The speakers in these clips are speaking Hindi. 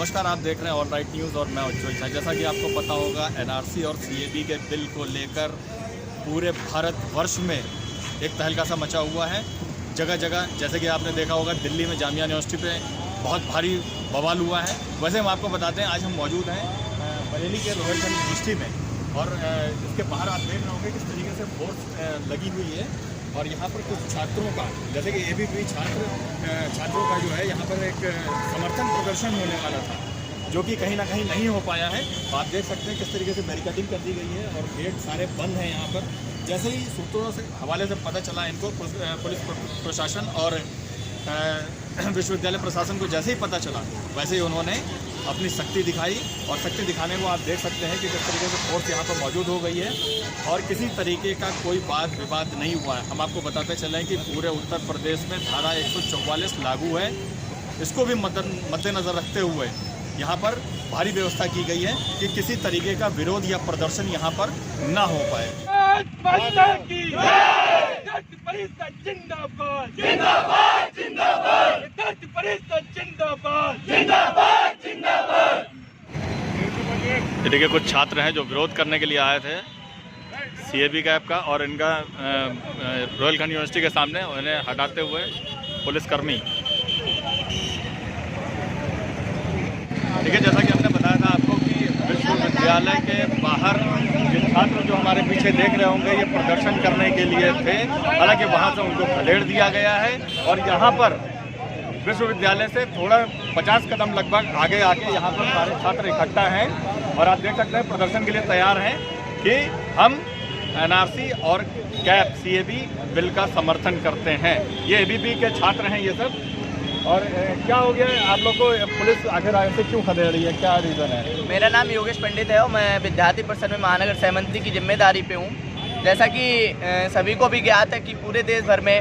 नमस्कार, आप देख रहे हैं ऑल राइट न्यूज़ और मैं उज्ज्वल झा। जैसा कि आपको पता होगा, एनआरसी और सीएबी के बिल को लेकर पूरे भारतवर्ष में एक तहलका सा मचा हुआ है। जगह जगह जैसे कि आपने देखा होगा, दिल्ली में जामिया यूनिवर्सिटी पे बहुत भारी बवाल हुआ है। वैसे हम आपको बताते हैं, आज हम मौजूद हैं बरेली के रोहिलखंड यूनिवर्सिटी में और इसके बाहर आप देख रहे होंगे किस तरीके से फोर्स लगी हुई है। और यहाँ पर कुछ छात्रों का, जैसे कि एबीवीपी छात्रों का जो है यहाँ पर एक समर्थन प्रदर्शन होने वाला था, जो कि कहीं ना कहीं नहीं हो पाया है। तो आप देख सकते हैं किस तरीके से बैरिकेडिंग कर दी गई है और गेट सारे बंद हैं यहाँ पर। जैसे ही सूत्रों से हवाले से पता चला, इनको पुलिस प्रशासन और विश्वविद्यालय प्रशासन को जैसे ही पता चला, वैसे ही उन्होंने अपनी शक्ति दिखाई। और शक्ति दिखाने को आप देख सकते हैं कि किस तरीके से फोर्स यहाँ पर मौजूद हो गई है और किसी तरीके का कोई वाद विवाद नहीं हुआ है। हम आपको बताते चलें कि पूरे उत्तर प्रदेश में धारा 144 लागू है। इसको भी मद्देनज़र रखते हुए यहाँ पर भारी व्यवस्था की गई है कि किसी तरीके का विरोध या प्रदर्शन यहाँ पर ना हो पाए। देखिए, कुछ छात्र हैं जो विरोध करने के लिए आए थे सीएबी कैब का, और इनका रोहिलखंड यूनिवर्सिटी के सामने उन्हें हटाते हुए पुलिसकर्मी। देखिए, जैसा कि हमने बताया था आपको कि विश्वविद्यालय के बाहर ये छात्र जो हमारे पीछे देख रहे होंगे, ये प्रदर्शन करने के लिए थे। हालांकि वहाँ से उनको खदेड़ दिया गया है और यहाँ पर विश्वविद्यालय से थोड़ा 50 कदम लगभग आगे आके यहाँ पर सारे छात्र इकट्ठा हैं और आप देख सकते हैं प्रदर्शन के लिए तैयार हैं कि हम एनआरसी और कैब सीएबी बिल का समर्थन करते हैं। ये एबीवीपी के छात्र हैं ये सब। और क्या हो गया आप लोग को, पुलिस आखिर ऐसे क्यों खदेड़ रही है, क्या रीज़न है? मेरा नाम योगेश पंडित है और मैं विद्यार्थी परिषद में महानगर सहमंत्री की जिम्मेदारी पे हूँ। जैसा कि सभी को भी ज्ञात है कि पूरे देश भर में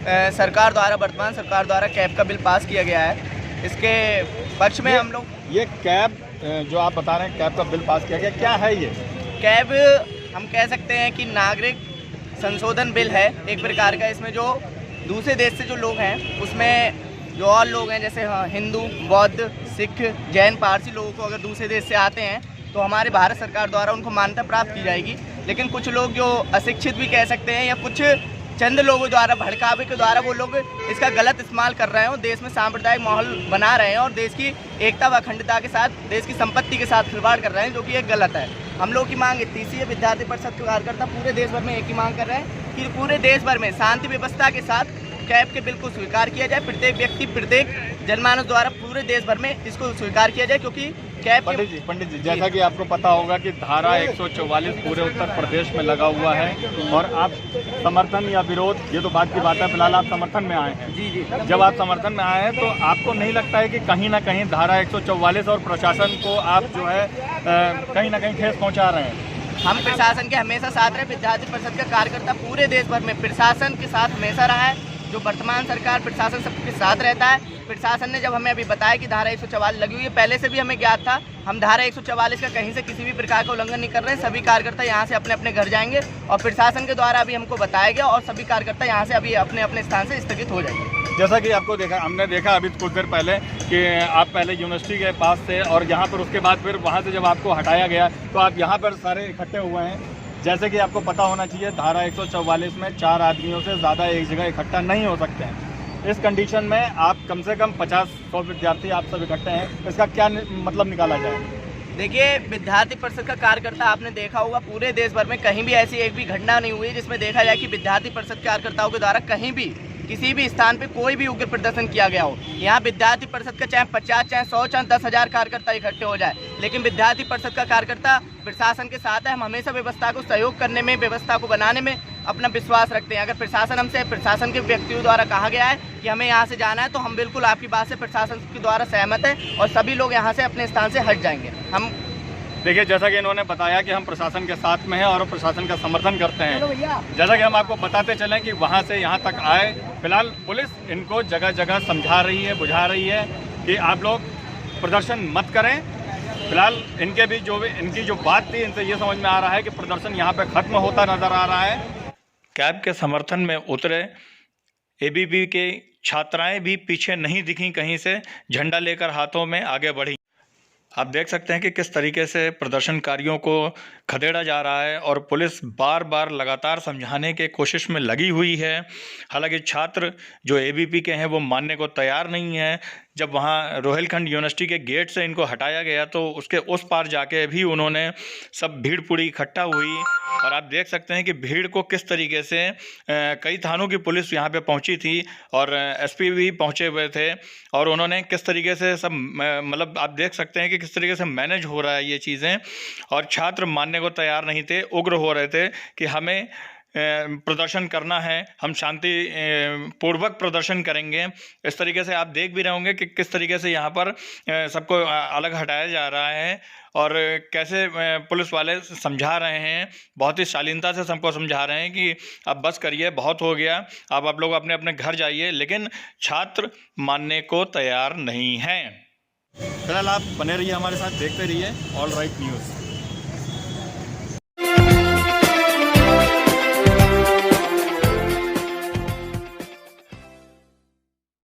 वर्तमान सरकार द्वारा कैब का बिल पास किया गया है। इसके पक्ष में हम लोग, ये कैब जो आप बता रहे हैं कैब का बिल पास किया गया, क्या है ये कैब? हम कह सकते हैं कि नागरिक संशोधन बिल है एक प्रकार का। इसमें जो दूसरे देश से जो लोग हैं, उसमें जो और लोग हैं जैसे हिंदू, बौद्ध, सिख, जैन, पारसी लोगों को अगर दूसरे देश से आते हैं तो हमारे भारत सरकार द्वारा उनको मान्यता प्राप्त की जाएगी। लेकिन कुछ लोग जो अशिक्षित भी कह सकते हैं या कुछ चंद लोगों द्वारा भड़कावे के द्वारा वो लोग इसका गलत इस्तेमाल कर रहे हैं और देश में सांप्रदायिक माहौल बना रहे हैं और देश की एकता व अखंडता के साथ, देश की संपत्ति के साथ खिलवाड़ कर रहे हैं, जो कि एक गलत है। हम लोग की मांग इतनी सी है, विद्यार्थी परिषद के कार्यकर्ता पूरे देश भर में एक ही मांग कर रहे हैं कि पूरे देश भर में शांति व्यवस्था के साथ कैब के बिल को स्वीकार किया जाए। प्रत्येक व्यक्ति, प्रत्येक जनमानस द्वारा पूरे देश भर में इसको स्वीकार किया जाए, क्योंकि कैब। पंडित जी, जैसा कि आपको पता होगा कि धारा 144 पूरे उत्तर प्रदेश में लगा हुआ है और आप समर्थन या विरोध, ये तो बात की बात है, फिलहाल आप समर्थन में आए हैं। जी। जब आप समर्थन में आए हैं तो आपको नहीं लगता है कि कहीं ना कहीं धारा 144 और प्रशासन को आप जो है कहीं ना कहीं ठेस पहुँचा रहे हैं? हम प्रशासन के हमेशा साथ रहे। विद्यार्थी परिषद का कार्यकर्ता पूरे देश भर में प्रशासन के साथ हमेशा रहा है। जो वर्तमान सरकार, प्रशासन सबके साथ रहता है। प्रशासन ने जब हमें अभी बताया कि धारा 144 लगी हुई है, पहले से भी हमें ज्ञात था। हम धारा 144 का कहीं से किसी भी प्रकार का उल्लंघन नहीं कर रहे हैं। सभी कार्यकर्ता यहाँ से अपने अपने घर जाएंगे और प्रशासन के द्वारा अभी हमको बताया गया और सभी कार्यकर्ता यहाँ से अभी अपने अपने स्थान से स्थगित हो जाएंगे। जैसा कि आपको हमने देखा अभी कुछ देर पहले कि आप पहले यूनिवर्सिटी के पास थे और यहाँ पर उसके बाद फिर वहाँ से जब आपको हटाया गया तो आप यहाँ पर सारे इकट्ठे हुए हैं। जैसे कि आपको पता होना चाहिए, धारा 144 में 4 आदमियों से ज़्यादा एक जगह इकट्ठा नहीं हो सकते हैं। इस कंडीशन में आप कम से कम 50-100 विद्यार्थी आप सब इकट्ठे हैं, इसका क्या मतलब निकाला जाए? देखिए, विद्यार्थी परिषद का कार्यकर्ता आपने देखा होगा, पूरे देश भर में कहीं भी ऐसी एक भी घटना नहीं हुई जिसमें देखा जाए कि विद्यार्थी परिषद के कार्यकर्ताओं के द्वारा कहीं भी किसी भी स्थान पे कोई भी उग्र प्रदर्शन किया गया हो। यहाँ विद्यार्थी परिषद का चाहे 50, चाहे 100, चाहे 10,000 कार्यकर्ता इकट्ठे हो जाए, लेकिन विद्यार्थी परिषद का कार्यकर्ता प्रशासन के साथ है। हम हमेशा व्यवस्था को सहयोग करने में, व्यवस्था को बनाने में अपना विश्वास रखते हैं। अगर प्रशासन के व्यक्तियों द्वारा कहा गया है कि हमें यहाँ से जाना है, तो हम बिल्कुल आपकी बात से प्रशासन के द्वारा सहमत हैं और सभी लोग यहाँ से अपने स्थान से हट जाएंगे। हम देखिए, जैसा कि इन्होंने बताया कि हम प्रशासन के साथ में हैं और प्रशासन का समर्थन करते हैं। जैसा कि हम आपको बताते चलें कि वहाँ से यहाँ तक आए, फिलहाल पुलिस इनको जगह जगह समझा रही है, बुझा रही है कि आप लोग प्रदर्शन मत करें। फिलहाल इनकी जो बात थी, इनसे ये समझ में आ रहा है कि प्रदर्शन यहाँ पे ख़त्म होता नज़र आ रहा है। कैब के समर्थन में उतरे एबीपी के छात्राएं भी पीछे नहीं दिखी, कहीं से झंडा लेकर हाथों में आगे बढ़ी। आप देख सकते हैं कि किस तरीके से प्रदर्शनकारियों को खदेड़ा जा रहा है और पुलिस बार बार लगातार समझाने के कोशिश में लगी हुई है। हालांकि छात्र जो एबीपी के हैं वो मानने को तैयार नहीं है। जब वहाँ रोहिलखंड यूनिवर्सिटी के गेट से इनको हटाया गया तो उसके उस पार जाके भी उन्होंने सब भीड़ पूरी इकट्ठा हुई और आप देख सकते हैं कि भीड़ को किस तरीके से कई थानों की पुलिस यहाँ पे पहुँची थी और एसपी भी पहुँचे हुए थे और उन्होंने किस तरीके से सब मतलब आप देख सकते हैं कि किस तरीके से मैनेज हो रहा है ये चीज़ें। और छात्र मानने को तैयार नहीं थे, उग्र हो रहे थे कि हमें प्रदर्शन करना है, हम शांति पूर्वक प्रदर्शन करेंगे। इस तरीके से आप देख भी रहे होंगे कि किस तरीके से यहाँ पर सबको अलग हटाया जा रहा है और कैसे पुलिस वाले समझा रहे हैं, बहुत ही शालीनता से सबको समझा रहे हैं कि अब बस करिए, बहुत हो गया, अब आप लोग अपने अपने घर जाइए। लेकिन छात्र मानने को तैयार नहीं हैं। फिलहाल आप बने रहिए हमारे साथ, देखते रहिए ऑल राइट न्यूज़।